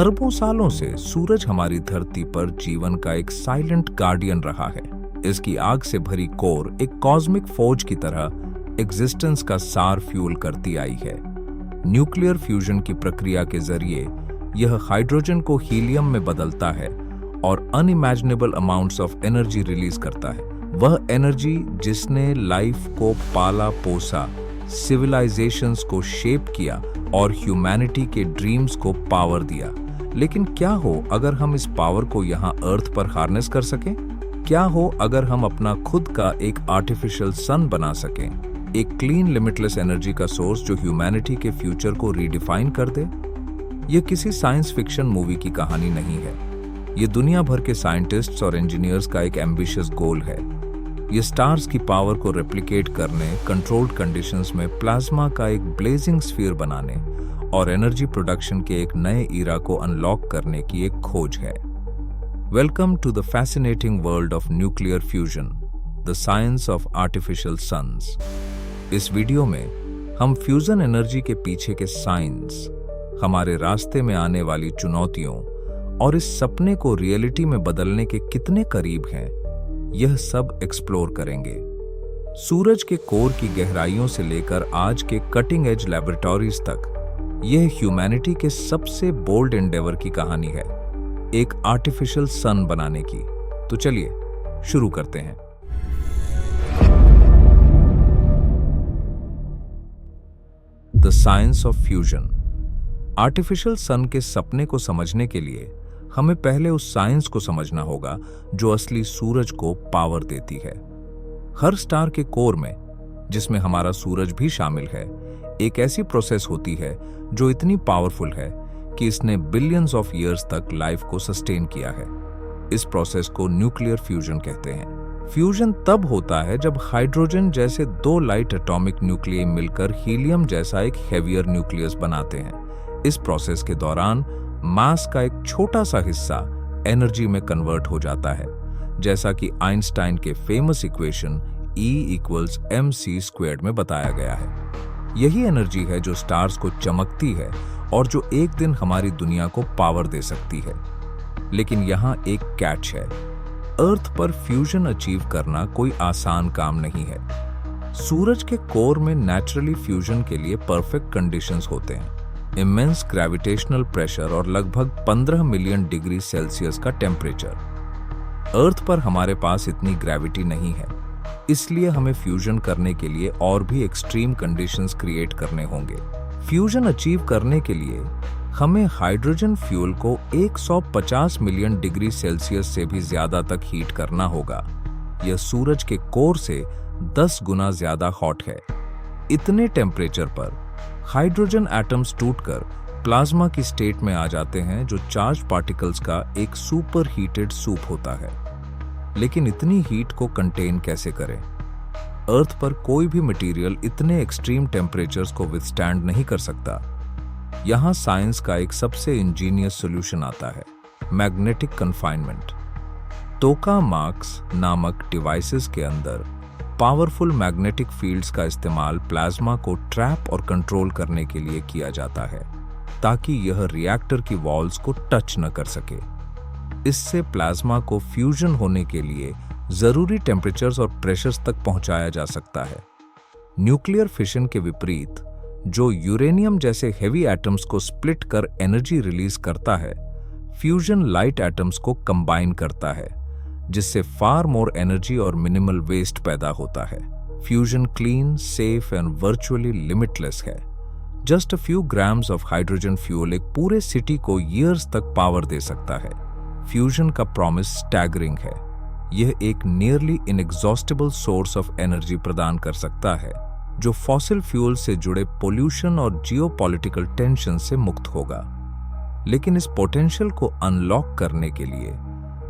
अरबों सालों से सूरज हमारी धरती पर जीवन का एक साइलेंट गार्डियन रहा है। इसकी आग से भरी कोर एक कॉस्मिक फौज की तरह एग्जिस्टेंस का सार फ्यूल करती आई है। न्यूक्लियर फ्यूजन की प्रक्रिया के जरिए यह हाइड्रोजन को हीलियम में बदलता है और unimaginable amounts of energy release करता है। वह एनर्जी जिसने लाइफ को पाला पोसा, सिविलाइजेशंस को शेप किया और ह्यूमैनिटी के ड्रीम्स को पावर दिया। लेकिन क्या हो अगर हम इस पावर को यहाँ अर्थ पर हार्नेस कर सकें? क्या हो अगर हम अपना खुद का एक आर्टिफिशियल सन बना सकें, एक क्लीन लिमिटलेस एनर्जी का सोर्स जो ह्यूमैनिटी के फ्यूचर को रीडिफाइन कर दे? यह किसी साइंस फिक्शन मूवी की कहानी नहीं है। ये दुनिया भर के साइंटिस्ट्स और इंजीनियर्स का एक एम्बिशियस गोल है। ये स्टार्स की पावर को रेप्लिकेट करने, कंट्रोल्ड कंडीशंस में प्लाज्मा का एक ब्लेजिंग स्फीयर बनाने और एनर्जी प्रोडक्शन के एक नए ईरा को अनलॉक करने की एक खोज है। Welcome to the fascinating world of nuclear fusion, the science of artificial suns. इस वीडियो में हम फ्यूजन एनर्जी के पीछे के साइंस, हमारे रास्ते में आने वाली चुनौतियों और इस सपने को रियलिटी में बदलने के कितने करीब हैं, यह सब एक्सप्लोर करेंगे। सूरज के कोर की गहराइयों से लेकर आज के कटिंग एज लैबोरेटरीज तक, यह ह्यूमैनिटी के सबसे बोल्ड एंडेवर की कहानी है, एक आर्टिफिशियल सन बनाने की। तो चलिए शुरू करते हैं। The science of fusion. Artificial sun के सपने को समझने के लिए हमें पहले उस साइंस को समझना होगा जो असली सूरज को पावर देती है। हर स्टार के कोर में, जिसमें हमारा सूरज भी शामिल है, एक ऐसी प्रोसेस होती है जो इतनी पावरफुल है कि इसने बिलियंस ऑफ ईयर्स तक लाइफ को सस्टेन किया है। इस प्रोसेस को न्यूक्लियर फ्यूजन कहते हैं। फ्यूजन तब होता है जब हाइड्रोजन जैसे दो लाइट एटॉमिक न्यूक्लियस मिलकर हीलियम जैसा एक हेवियर न्यूक्लियस बनाते हैं। इस प्रोसेस के दौरान मास का एक छोटा सा हिस्सा एनर्जी में कन्वर्ट हो जाता है, जैसा कि आइंस्टाइन के फेमस इक्वेशन E=mc² में बताया गया है। यही एनर्जी है जो स्टार्स को चमकती है और जो एक दिन हमारी दुनिया को पावर दे सकती है। लेकिन यहाँ एक कैच है। अर्थ पर फ्यूजन अचीव करना कोई आसान काम नहीं है। सूरज के कोर में नेचुरली फ्यूजन के लिए परफेक्ट कंडीशंस होते हैं। इमेंस ग्रेविटेशनल प्रेशर और लगभग 15 मिलियन डिग्री सेल्सियस का टेम्परेचर। अर्थ पर हमारे पास इतनी ग्रेविटी नहीं है, इसलिए हमें फ्यूजन करने के लिए और भी एक्सट्रीम कंडीशंस क्रिएट करने होंगे। फ्यूजन अचीव करने के लिए हमें हाइड्रोजन फ्यूल को 150 मिलियन डिग्री सेल्सियस से भी ज्यादा तक हीट करना होगा। यह सूरज के कोर से 10 गुना ज्यादा हॉट है। इतने टेम्परेचर पर हाइड्रोजन एटम्स टूटकर प्लाज्मा की स्टेट में आ जाते हैं, जो चार्ज पार्टिकल्स का एक सुपर हीटेड सूप होता है। लेकिन इतनी हीट को कंटेन कैसे करें? अर्थ पर कोई भी मटेरियल इतने एक्सट्रीम टेम्परेचर्स को विथस्टैंड नहीं कर सकता। यहां साइंस का एक सबसे इंजीनियस सॉल्यूशन आता है, मैग्नेटिक कन्फाइनमेंट। टोकामाक्स नामक डिवाइसेस के अंदर पावरफुल मैग्नेटिक फील्ड्स का इस्तेमाल प्लाज्मा को ट्रैप और कंट्रोल करने के लिए किया जाता है, ताकि यह रिएक्टर की वॉल्स को टच न कर सके। इससे प्लाज्मा को फ्यूजन होने के लिए जरूरी टेम्परेचर्स और प्रेशर्स तक पहुंचाया जा सकता है। न्यूक्लियर फिशन के विपरीत, जो यूरेनियम जैसे हेवी एटम्स को स्प्लिट कर एनर्जी रिलीज करता है, फ्यूजन लाइट एटम्स को कंबाइन करता है, जिससे फार मोर एनर्जी और मिनिमल वेस्ट पैदा होता है। Fusion clean, safe and virtually limitless है। Just a few grams of hydrogen fuel एक पूरे सिटी को ईयर्स तक पावर दे सकता है। फ्यूजन का प्रॉमिस स्टैगरिंग है। यह एक nearly inexhaustible source of energy प्रदान कर सकता है, जो फॉसिल फ्यूल से जुड़े पोल्यूशन और जियोपॉलिटिकल टेंशन से मुक्त होगा। लेकिन इस पोटेंशियल को अनलॉक करने के लिए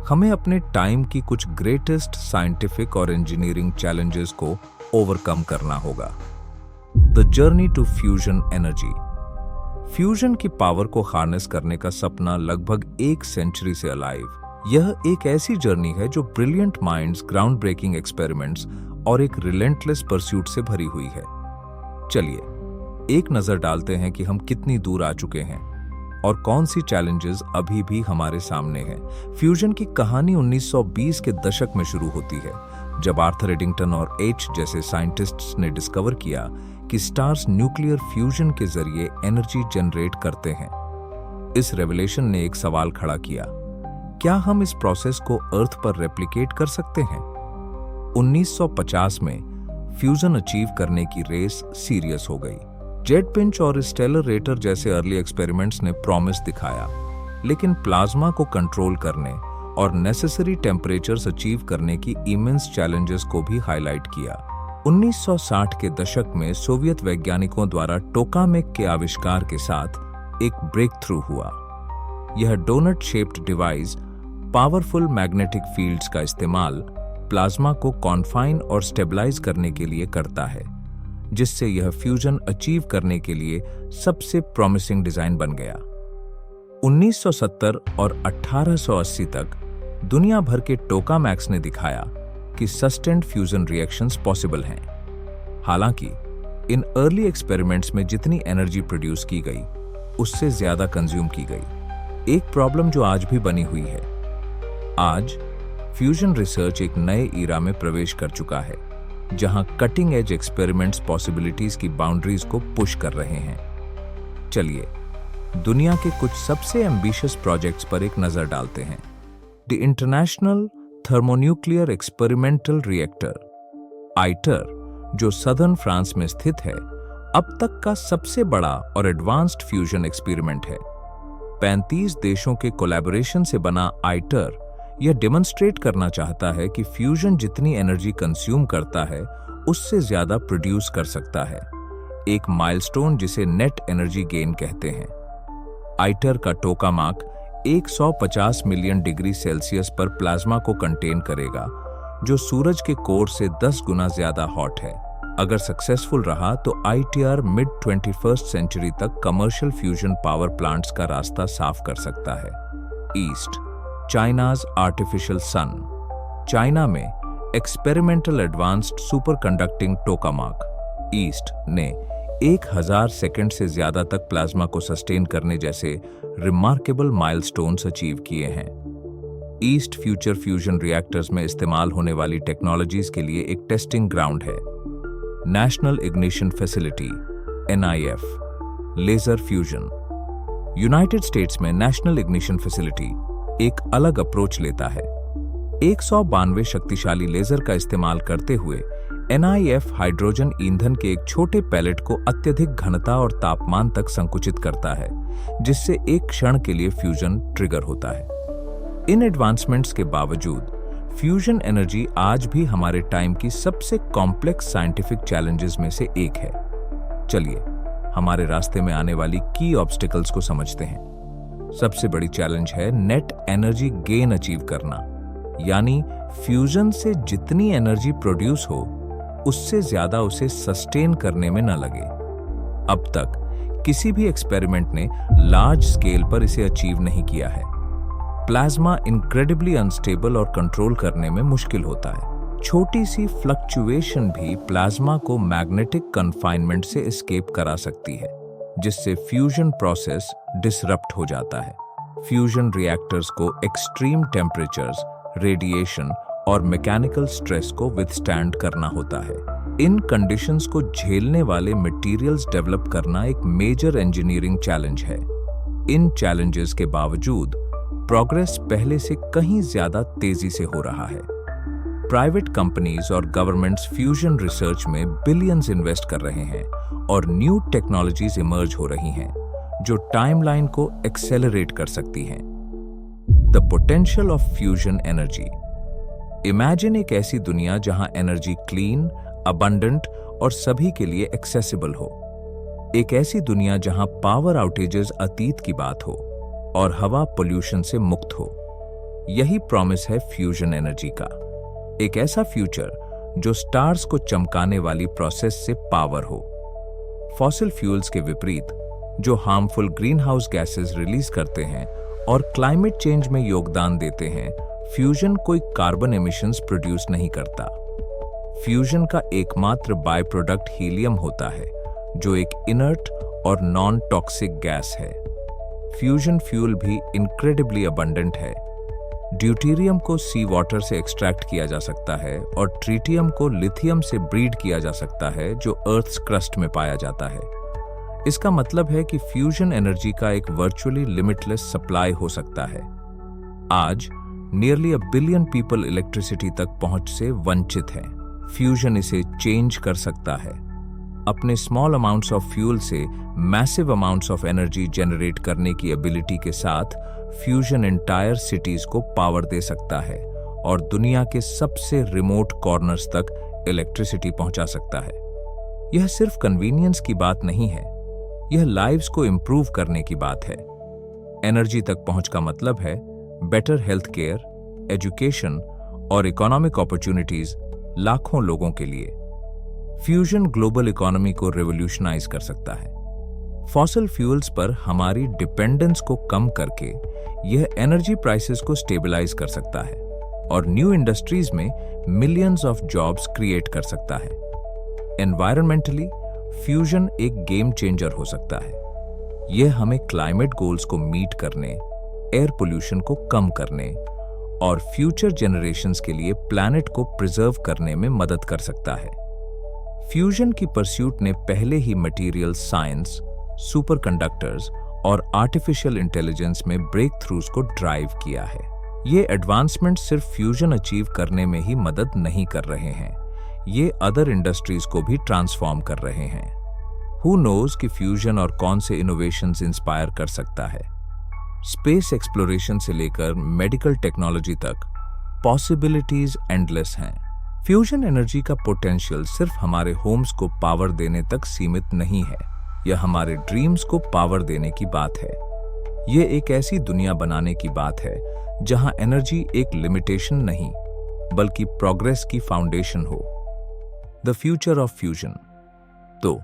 हमें अपने टाइम की कुछ ग्रेटेस्ट साइंटिफिक और इंजीनियरिंग चैलेंजेस को ओवरकम करना होगा। The journey to fusion energy. Fusion की पावर को हार्नेस करने का सपना लगभग 1 सेंचुरी से अलाइव। यह एक ऐसी जर्नी है जो brilliant minds, ground breaking experiments और एक रिलेंटलेस परस्यूट से भरी हुई है। चलिए एक नजर डालते हैं कि हम कितनी दूर आ चुके हैं। और कौन सी चैलेंजेस अभी भी हमारे सामने हैं। फ्यूजन की कहानी 1920 के दशक में शुरू होती है, जब आर्थर एडिंगटन और एच जैसे साइंटिस्ट्स ने डिस्कवर किया कि स्टार्स न्यूक्लियर फ्यूजन के जरिए एनर्जी जनरेट करते हैं। इस रेवलेशन ने एक सवाल खड़ा किया, क्या हम इस प्रोसेस को अर्थ पर रेप्लिकेट कर सकते हैं? 1950 में फ्यूजन अचीव करने की रेस सीरियस हो गई। जेट पिंच और स्टेलर रेटर जैसे अर्ली एक्सपेरिमेंट्स ने प्रॉमिस दिखाया, लेकिन प्लाज्मा को कंट्रोल करने और नेसेसरी टेम्परेचर्स अचीव करने की इमेंस चैलेंजेस को भी हाईलाइट किया। 1960 के दशक में सोवियत वैज्ञानिकों द्वारा टोकामेक के आविष्कार के साथ एक ब्रेक थ्रू हुआ। यह doughnut shaped device powerful magnetic fields का इस्तेमाल प्लाज्मा को कॉन्फाइन और स्टेबलाइज करने के लिए करता है, जिससे यह फ्यूजन अचीव करने के लिए सबसे प्रॉमिसिंग डिजाइन बन गया। 1970 और 1880 तक दुनिया भर के टोकामैक्स ने दिखाया कि सस्टेन्ड फ्यूजन रिएक्शंस पॉसिबल हैं। हालांकि इन अर्ली एक्सपेरिमेंट्स में जितनी एनर्जी प्रोड्यूस की गई, उससे ज्यादा कंज्यूम की गई। एक प्रॉब्लम जो आज भी बनी हुई है। आज फ्यूजन रिसर्च एक नए ईरा में प्रवेश कर चुका है, जहां कटिंग एज एक्सपेरिमेंट्स पॉसिबिलिटीज की बाउंड्रीज को पुश कर रहे हैं। चलिए दुनिया के कुछ सबसे एम्बिशियस प्रोजेक्ट्स पर एक नजर डालते हैं। The International Thermonuclear Experimental Reactor ITER, जो सदर्न फ्रांस में स्थित है, अब तक का सबसे बड़ा और एडवांस्ड फ्यूजन एक्सपेरिमेंट है। 35 देशों के कोलैबोरेशन से बना आइटर यह डेमोन्स्ट्रेट करना चाहता है कि फ्यूजन जितनी एनर्जी कंज्यूम करता है, उससे ज्यादा प्रोड्यूस कर सकता है, एक माइलस्टोन जिसे नेट एनर्जी गेन कहते हैं। आइटर का टोकामाक 150 मिलियन डिग्री सेल्सियस पर प्लाज्मा को कंटेन करेगा, जो सूरज के कोर से 10 गुना ज्यादा हॉट है। अगर सक्सेसफुल रहा तो आईटीआर मिड 21st सेंचुरी तक कमर्शियल फ्यूजन पावर प्लांट्स का रास्ता साफ कर सकता है। EAST China's artificial sun. China में experimental advanced superconducting tokamak EAST ने 1000 सेकंड से ज्यादा तक प्लाज्मा को सस्टेन करने जैसे रिमार्केबल माइलस्टोन्स अचीव किए हैं। ईस्ट फ्यूचर फ्यूजन रिएक्टर्स में इस्तेमाल होने वाली टेक्नोलॉजीज के लिए एक टेस्टिंग ग्राउंड है। National ignition facility NIF laser fusion. United states में नेशनल इग्निशन फैसिलिटी एक अलग अप्रोच लेता है। 192 शक्तिशाली लेजर का इस्तेमाल करते हुए NIF हाइड्रोजन ईंधन के एक छोटे पैलेट को अत्यधिक घनता और तापमान तक संकुचित करता है, जिससे एक क्षण के लिए फ्यूजन ट्रिगर होता है। इन एडवांसमेंट्स के बावजूद फ्यूजन एनर्जी आज भी हमारे टाइम की सबसे कॉम्प्लेक्स साइंटिफिक चैलेंजेस में से एक है। चलिए हमारे रास्ते में आने वाली की ऑब्स्टिकल्स को समझते हैं। सबसे बड़ी चैलेंज है नेट एनर्जी गेन अचीव करना, यानी फ्यूजन से जितनी एनर्जी प्रोड्यूस हो, उससे ज्यादा उसे सस्टेन करने में न लगे। अब तक किसी भी एक्सपेरिमेंट ने लार्ज स्केल पर इसे अचीव नहीं किया है। प्लाज्मा इनक्रेडिबली अनस्टेबल और कंट्रोल करने में मुश्किल होता है। छोटी सी फ्लक्चुएशन भी प्लाज्मा को मैग्नेटिक कन्फाइनमेंट से एस्केप करा सकती है, जिससे फ्यूजन प्रोसेस डिसरप्ट हो जाता है। फ्यूजन रिएक्टर्स को एक्सट्रीम टेम्परेचर्स, रेडिएशन और मैकेनिकल स्ट्रेस को विथस्टैंड करना होता है। इन कंडीशंस को झेलने वाले मटेरियल्स डेवलप करना एक मेजर इंजीनियरिंग चैलेंज है। इन चैलेंजेस के बावजूद प्रोग्रेस पहले से कहीं ज्यादा तेजी से हो रहा है। प्राइवेट कंपनीज और गवर्नमेंट्स फ्यूजन रिसर्च में बिलियंस इन्वेस्ट कर रहे हैं और न्यू टेक्नोलॉजीज इमर्ज हो रही हैं, जो टाइमलाइन को एक्सेलरेट कर सकती हैं। The potential of fusion energy. Imagine एक ऐसी दुनिया जहां एनर्जी क्लीन, अबंडेंट और सभी के लिए एक्सेसिबल हो। एक ऐसी दुनिया जहां पावर आउटेजेस अतीत की बात हो और हवा पोल्यूशन से मुक्त हो। यही प्रॉमिस है फ्यूजन एनर्जी का। एक ऐसा फ्यूचर जो स्टार्स को चमकाने वाली प्रोसेस से पावर हो। फॉसिल फ्यूल्स के विपरीत, जो harmful green house gases release करते हैं और क्लाइमेट चेंज में योगदान देते हैं, फ्यूजन कोई कार्बन एमिशंस प्रोड्यूस नहीं करता। फ्यूजन का एकमात्र बाय प्रोडक्ट हीलियम होता है, जो एक इनर्ट और नॉन टॉक्सिक गैस है। फ्यूजन फ्यूल भी इनक्रेडिबली अबंडेंट है। ड्यूटेरियम को सी वाटर से एक्सट्रैक्ट किया जा सकता है और ट्रिटियम को लिथियम से ब्रीड किया जा सकता है, जो अर्थ्स क्रस्ट में पाया जाता है। इसका मतलब है कि फ्यूजन एनर्जी का एक वर्चुअली लिमिटलेस सप्लाई हो सकता है। आज नियरली 1 बिलियन पीपल इलेक्ट्रिसिटी तक पहुंच से वंचित हैं। फ्यूजन इसे चेंज कर सकता है। अपने स्मॉल अमाउंट्स ऑफ फ्यूल से massive amounts of energy generate करने की एबिलिटी के साथ फ्यूजन एंटायर सिटीज को पावर दे सकता है और दुनिया के सबसे रिमोट कॉर्नर्स तक इलेक्ट्रिसिटी पहुंचा सकता है। यह सिर्फ कन्वीनियंस की बात नहीं है, यह लाइव्स को इंप्रूव करने की बात है। एनर्जी तक पहुंच का मतलब है बेटर हेल्थ केयर, एजुकेशन और इकोनॉमिक अपॉर्चुनिटीज लाखों लोगों के लिए। फ्यूजन ग्लोबल इकोनॉमी को रिवॉल्यूशनाइज कर सकता है। फॉसिल फ्यूल्स पर हमारी डिपेंडेंस को कम करके यह एनर्जी प्राइसेस को स्टेबलाइज कर सकता है और न्यू इंडस्ट्रीज में मिलियंस ऑफ जॉब्स क्रिएट कर सकता है। एनवायरमेंटली फ्यूजन एक गेम चेंजर हो सकता है। यह हमें क्लाइमेट गोल्स को मीट करने, एयर पोल्यूशन को कम करने और फ्यूचर जनरेशंस के लिए प्लैनेट को प्रिजर्व करने में मदद कर सकता है। फ्यूजन की परस्यूट ने पहले ही मटेरियल साइंस, सुपरकंडक्टर्स और आर्टिफिशियल इंटेलिजेंस में ब्रेक थ्रूज को ड्राइव किया है। ये एडवांसमेंट सिर्फ फ्यूजन अचीव करने में ही मदद नहीं कर रहे हैं, ये अदर इंडस्ट्रीज को भी ट्रांसफॉर्म कर रहे हैं। हु नोज कि फ्यूजन और कौन से इनोवेशंस इंस्पायर कर सकता है। स्पेस एक्सप्लोरेशन से लेकर मेडिकल टेक्नोलॉजी तक पॉसिबिलिटीज एंडलेस हैं। फ्यूजन एनर्जी का पोटेंशियल सिर्फ हमारे होम्स को पावर देने तक सीमित नहीं है, यह हमारे ड्रीम्स को पावर देने की बात है। यह एक ऐसी दुनिया बनाने की बात है जहां एनर्जी एक लिमिटेशन नहीं बल्कि प्रोग्रेस की फाउंडेशन हो। The future of fusion. तो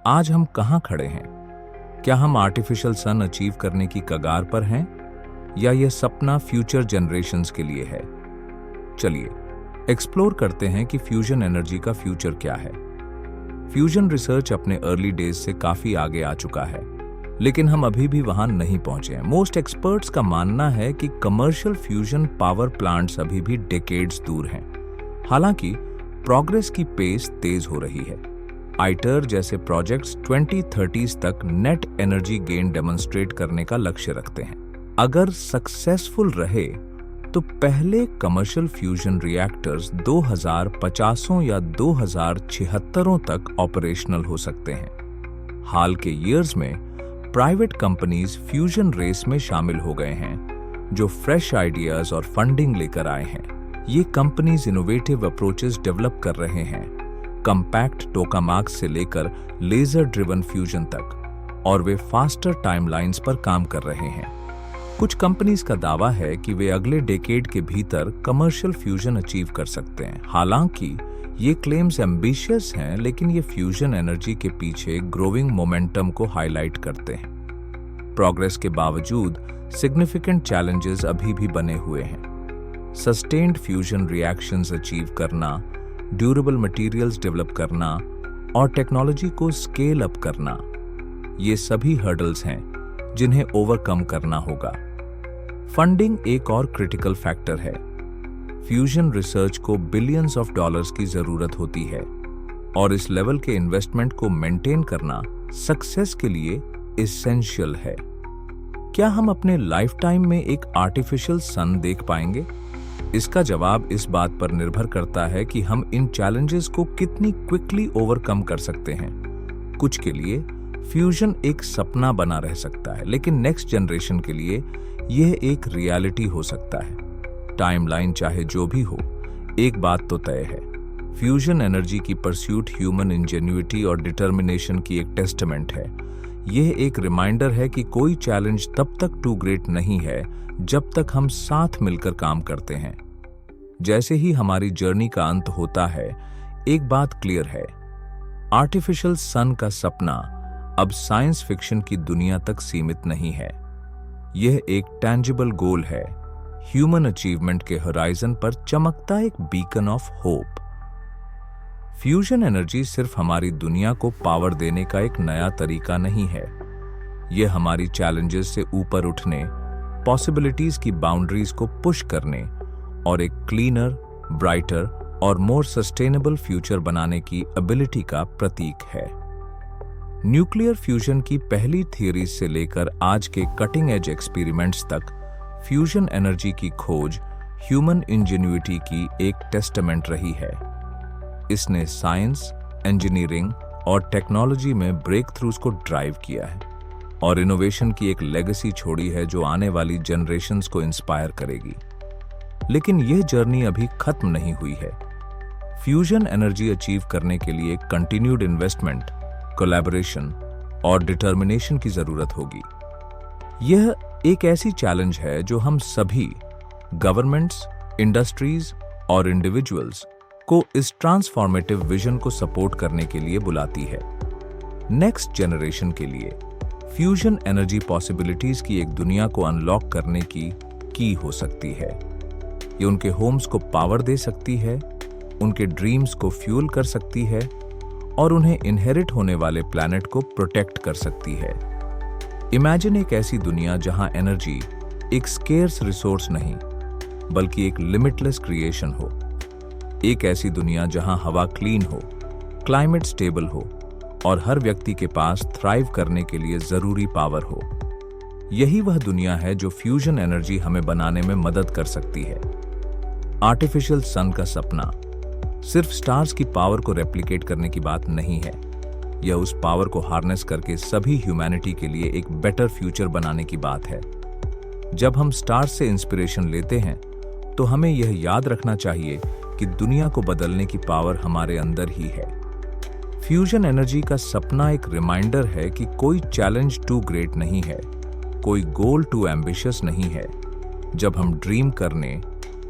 आज हम कहां खड़े हैं? क्या हम आर्टिफिशियल सन अचीव करने की कगार पर हैं या यह सपना फ्यूचर जनरेशंस के लिए है? चलिए एक्सप्लोर करते हैं कि फ्यूजन एनर्जी का फ्यूचर क्या है। फ्यूजन रिसर्च अपने अर्ली डेज से काफी आगे आ चुका है, लेकिन हम अभी भी वहां नहीं पहुंचे हैं। मोस्ट एक्सपर्ट्स का मानना है कि कमर्शियल फ्यूजन पावर प्लांट्स अभी भी डेकेड्स दूर हैं। हालांकि प्रोग्रेस की पेस तेज हो रही है। आइटर जैसे प्रोजेक्ट्स 2030s तक नेट एनर्जी गेन डेमोन्स्ट्रेट करने का लक्ष्य रखते हैं। अगर सक्सेसफुल रहे तो पहले कमर्शियल फ्यूजन रिएक्टर्स 2050 या 2076 तक ऑपरेशनल हो सकते हैं। हाल के ईयर्स में प्राइवेट कंपनीज फ्यूजन रेस में शामिल हो गए हैं, जो फ्रेश आइडियाज और फंडिंग लेकर आए हैं। ये कंपनीज इनोवेटिव अप्रोचेस डेवलप कर रहे हैं, कम्पैक्ट टोकामार्क्स से लेकर लेजर ड्रिवन फ्यूजन तक, और वे फास्टर टाइमलाइंस पर काम कर रहे हैं। कुछ कंपनीज का दावा है कि वे अगले डेकेड के भीतर कमर्शियल फ्यूजन अचीव कर सकते हैं। हालांकि ये क्लेम्स एम्बिशियस हैं, लेकिन ये फ्यूजन एनर्जी के पीछे ग्रोइंग मोमेंटम को हाईलाइट करते हैं। प्रोग्रेस के बावजूद सिग्निफिकेंट चैलेंजेस अभी भी बने हुए हैं। सस्टेन्ड फ्यूजन रिएक्शंस अचीव करना, ड्यूरेबल मटेरियल्स डेवलप करना और टेक्नोलॉजी को स्केल अप करना, ये सभी हर्डल्स हैं जिन्हें ओवरकम करना होगा। फंडिंग एक और क्रिटिकल फैक्टर है। फ्यूजन रिसर्च को बिलियंस ऑफ डॉलर्स की जरूरत होती है और इस लेवल के इन्वेस्टमेंट को मेंटेन करना सक्सेस के लिए एसेंशियल है। क्या हम अपने लाइफ टाइम में एक आर्टिफिशियल सन देख पाएंगे? इसका जवाब इस बात पर निर्भर करता है कि हम इन चैलेंजेस को कितनी क्विकली ओवरकम कर सकते हैं। कुछ के लिए फ्यूजन एक सपना बना रह सकता है, लेकिन नेक्स्ट जनरेशन के लिए यह एक रियलिटी हो सकता है। टाइमलाइन चाहे जो भी हो, एक बात तो तय है, फ्यूजन एनर्जी की परस्यूट ह्यूमन इंजेन्युइटी और डिटर्मिनेशन की एक टेस्टमेंट है। यह एक रिमाइंडर है कि कोई चैलेंज तब तक टू ग्रेट नहीं है जब तक हम साथ मिलकर काम करते हैं। जैसे ही हमारी जर्नी का अंत होता है, एक बात क्लियर है, आर्टिफिशियल सन का सपना अब साइंस फिक्शन की दुनिया तक सीमित नहीं है। यह एक टैंजिबल गोल है, ह्यूमन अचीवमेंट के होराइजन पर चमकता एक beacon of hope. Fusion energy सिर्फ हमारी दुनिया को पावर देने का एक नया तरीका नहीं है, ये हमारी चैलेंजेस से ऊपर उठने, पॉसिबिलिटीज की बाउंड्रीज को पुश करने और एक क्लीनर, ब्राइटर और मोर सस्टेनेबल फ्यूचर बनाने की एबिलिटी का प्रतीक है। न्यूक्लियर फ्यूजन की पहली थियरीज से लेकर आज के कटिंग एज एक्सपेरिमेंट्स तक फ्यूजन एनर्जी की खोज ह्यूमन इंजेन्युइटी की एक टेस्टामेंट रही है। इसने साइंस, इंजीनियरिंग और टेक्नोलॉजी में ब्रेक थ्रूज को ड्राइव किया है और इनोवेशन की एक लेगेसी छोड़ी है जो आने वाली जनरेशन्स को इंस्पायर करेगी। लेकिन यह जर्नी अभी खत्म नहीं हुई है। फ्यूजन एनर्जी अचीव करने के लिए कंटिन्यूड इन्वेस्टमेंट, कोलैबोरेशन और डिटर्मिनेशन की जरूरत होगी। यह एक ऐसी चैलेंज है जो हम सभी गवर्नमेंट्स, इंडस्ट्रीज और इंडिविजुअल्स को इस ट्रांसफॉर्मेटिव विजन को सपोर्ट करने के लिए बुलाती है। नेक्स्ट जनरेशन के लिए फ्यूजन एनर्जी पॉसिबिलिटीज की एक दुनिया को अनलॉक करने की हो सकती है। ये उनके होम्स को पावर दे सकती है, उनके ड्रीम्स को फ्यूल कर सकती है और उन्हें इनहेरिट होने वाले प्लैनेट को प्रोटेक्ट कर सकती है। इमेजिन एक ऐसी दुनिया जहां एनर्जी एक स्केर्स रिसोर्स नहीं बल्कि एक लिमिटलेस क्रिएशन हो। एक ऐसी दुनिया जहां हवा क्लीन हो, क्लाइमेट स्टेबल हो और हर व्यक्ति के पास थ्राइव करने के लिए जरूरी पावर हो। यही वह दुनिया है जो फ्यूजन एनर्जी हमें बनाने में मदद कर सकती है। आर्टिफिशियल सन का सपना सिर्फ स्टार्स की पावर को रेप्लिकेट करने की बात नहीं है। यह उस पावर को हार्नेस करके सभी ह्यूमैनिटी के लिए एक बेटर फ्यूचर बनाने की बात है। जब हम स्टार्स से इंस्पिरेशन लेते हैं तो हमें यह याद रखना चाहिए कि दुनिया को बदलने की पावर हमारे अंदर ही है। फ्यूजन एनर्जी का सपना एक रिमाइंडर है कि कोई चैलेंज टू ग्रेट नहीं है, कोई गोल टू एम्बिशियस नहीं है। जब हम ड्रीम करने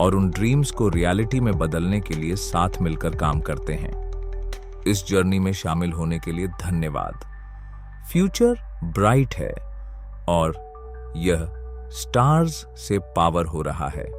और उन ड्रीम्स को रियलिटी में बदलने के लिए साथ मिलकर काम करते हैं। इस जर्नी में शामिल होने के लिए धन्यवाद। फ्यूचर ब्राइट है और यह स्टार्स से पावर हो रहा है।